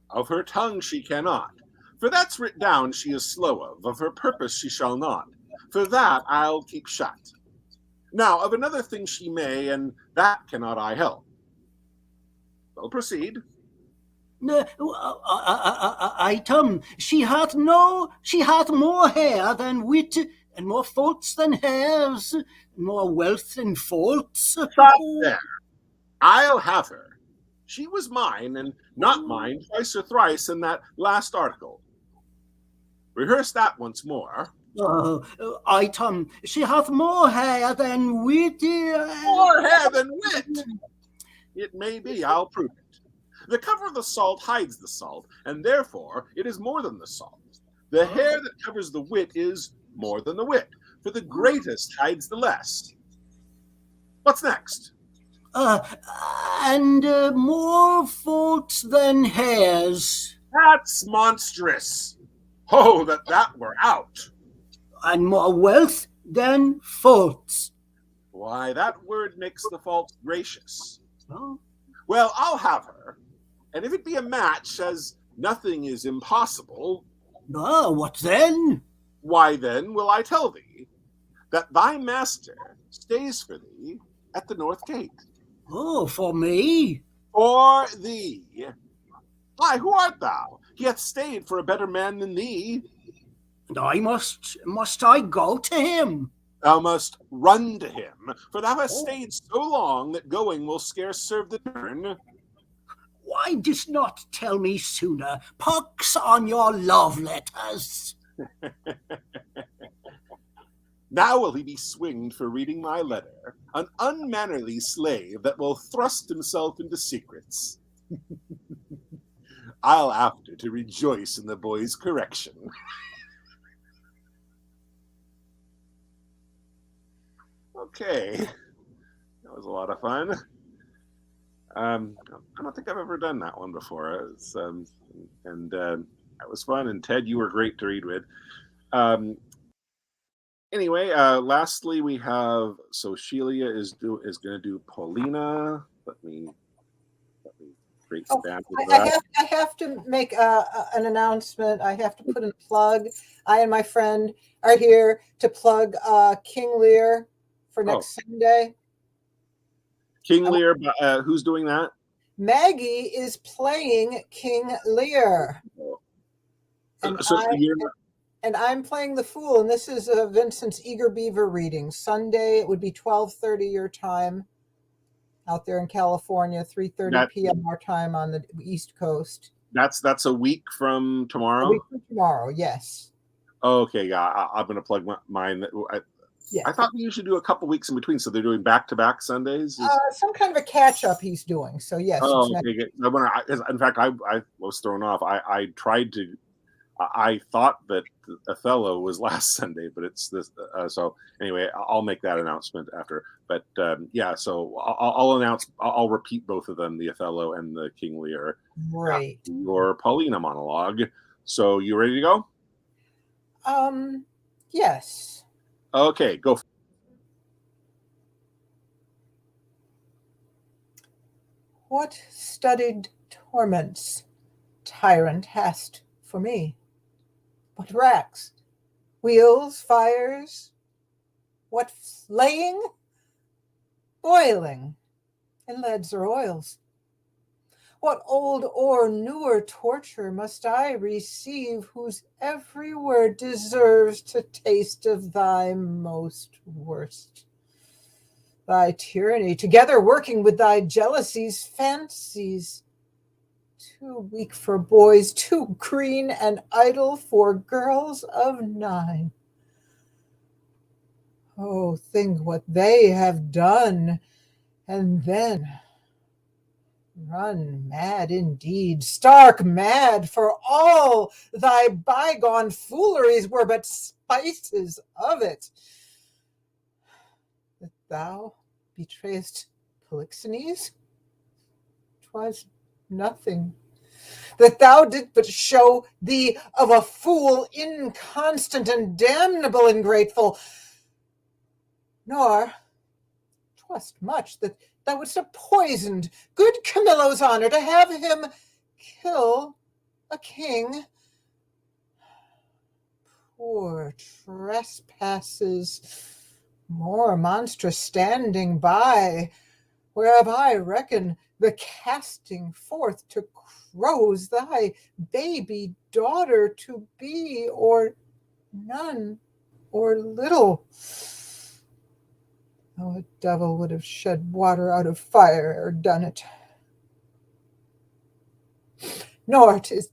Of her tongue she cannot, for that's writ down she is slow of her purpose she shall not, for that I'll keep shut. Now, of another thing she may, and that cannot I help. Well, proceed. Item, she hath more hair than wit, and more faults than hairs, and more wealth than faults. Stop there. I'll have her. She was mine, and not mine twice or thrice in that last article. Rehearse that once more. Item, she hath more hair than wit. More hair than wit! It may be, I'll prove it. The cover of the salt hides the salt, and therefore it is more than the salt. The hair that covers the wit is more than the wit, for the greatest hides the less. What's next? And more faults than hairs. That's monstrous. Oh, that were out. And more wealth than faults. Why, that word makes the fault gracious. Oh. Well, I'll have her, and if it be a match, as nothing is impossible. What then? Why then will I tell thee that thy master stays for thee at the north gate. Oh, for me? For thee. Why, who art thou? He hath stayed for a better man than thee. And I must I go to him? Thou must run to him, for thou hast stayed so long that going will scarce serve the turn. Why didst not tell me sooner? Pox on your love letters. Now will he be swinged for reading my letter, an unmannerly slave that will thrust himself into secrets. I'll after to rejoice in the boy's correction. Okay, that was a lot of fun. I don't think I've ever done that one before. That was fun. And Ted, you were great to read with. Anyway, lastly, we have Shelia is going to do Paulina. Let me break down. I have to make an announcement. I have to put in a plug. I and my friend are here to plug King Lear for next Sunday. King Lear, who's doing that? Maggie is playing King Lear. And I'm playing the Fool, and this is Vincent's Eager Beaver reading. Sunday, it would be 12:30 your time out there in California, 3:30 p.m. our time on the East Coast. That's a week from tomorrow? A week from tomorrow, yes. Okay, yeah, I'm going to plug mine. I thought we usually do a couple weeks in between, so they're doing back-to-back Sundays? Some kind of a catch-up he's doing, so yes. Oh, okay. In fact, I was thrown off. I thought that Othello was last Sunday, but it's this. So anyway, I'll make that announcement after. But yeah, so I'll announce. I'll repeat both of them: the Othello and the King Lear. Great. Your Paulina monologue. So you ready to go? Yes. Okay, go. What studied torments, tyrant, hast for me? What racks, wheels, fires? What flaying, boiling, in leads or oils? What old or newer torture must I receive, whose every word deserves to taste of thy most worst? Thy tyranny, together working with thy jealousies, fancies, too weak for boys, too green and idle for girls of 9. Oh, think what they have done, and then run mad indeed, stark mad, for all thy bygone fooleries were but spices of it. That thou betrayest Polixenes? 'Twas nothing. That thou didst but show thee of a fool, inconstant and damnable ingrateful. Nor 'twas much that thou wouldst have poisoned good Camillo's honor to have him kill a king. Poor trespasses, more monstrous standing by, whereof I reckon the casting forth to crows thy baby daughter to be, or none, or little. Oh, a devil would have shed water out of fire or done it. Nor 'tis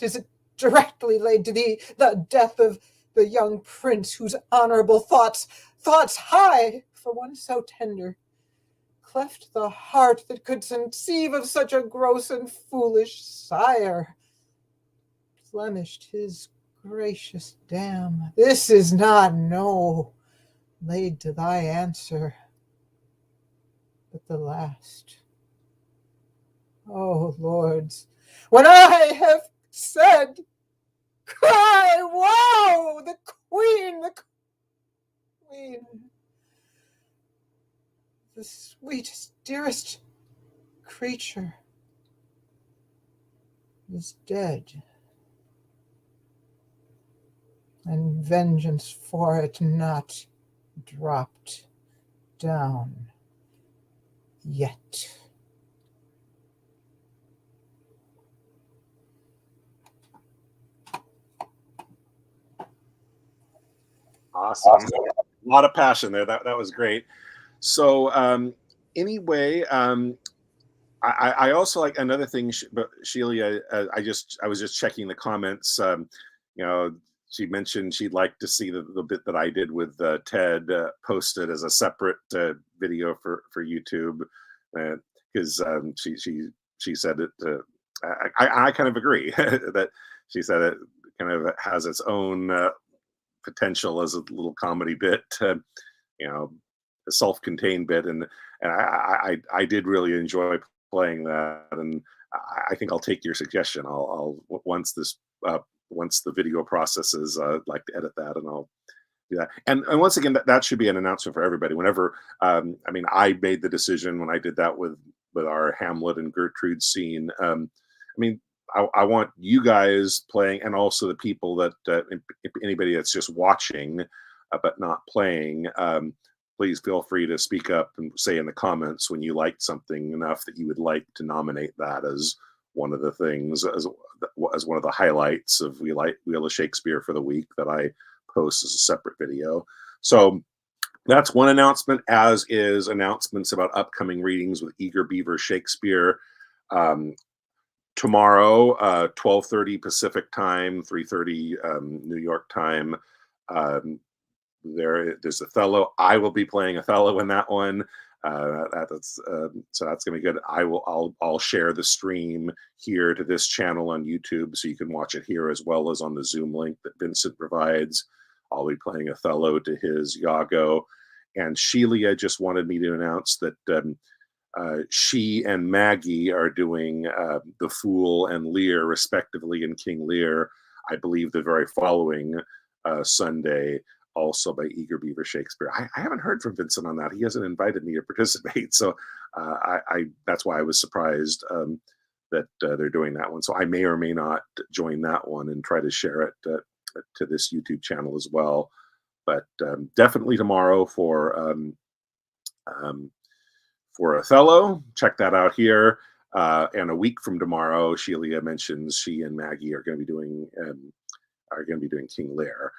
it directly laid to thee, the death of the young prince, whose honorable thoughts high for one so tender, cleft the heart that could conceive of such a gross and foolish sire, blemished his gracious dam. This is not, no, laid to thy answer, but the last. Oh, lords, when I have said, cry, woe, the queen, the sweetest, dearest creature is dead, and vengeance for it not dropped down yet. Awesome. A lot of passion there. That was great. So anyway, I also like another thing, Sheila. I was just checking the comments. You know, she mentioned she'd like to see the bit that I did with Ted posted as a separate video for YouTube, because she said it. I kind of agree that she said it kind of has its own potential as a little comedy bit, you know, a self-contained bit, and I did really enjoy playing that, and I think I'll take your suggestion. I'll once the video processes, I'd like to edit that, and I'll do that. And once again, that should be an announcement for everybody. Whenever, I mean, I made the decision when I did that with our Hamlet and Gertrude scene. I mean, I want you guys playing, and also the people that anybody that's just watching but not playing. Please feel free to speak up and say in the comments when you liked something enough that you would like to nominate that as one of the things, as one of the highlights of Wheel of Shakespeare for the week that I post as a separate video. So that's one announcement, as is announcements about upcoming readings with Eager Beaver Shakespeare. Tomorrow, 12:30 Pacific time, 3:30 New York time. There's Othello. I will be playing Othello in that one. So that's gonna be good. I'll share the stream here to this channel on YouTube, so you can watch it here as well as on the Zoom link that Vincent provides. I'll be playing Othello to his Iago, and Sheila just wanted me to announce that she and Maggie are doing the Fool and Lear respectively in King Lear, I believe the very following Sunday, also by Eager Beaver Shakespeare. I haven't heard from Vincent on that. He hasn't invited me to participate, so that's why I was surprised that they're doing that one. So I may or may not join that one and try to share it to this YouTube channel as well. But definitely tomorrow for Othello. Check that out here. And a week from tomorrow, Sheila mentions she and Maggie are going to be doing King Lear.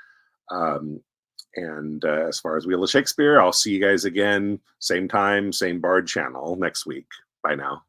And as far as Wheel of Shakespeare, I'll see you guys again, same time, same Bard channel next week. Bye now.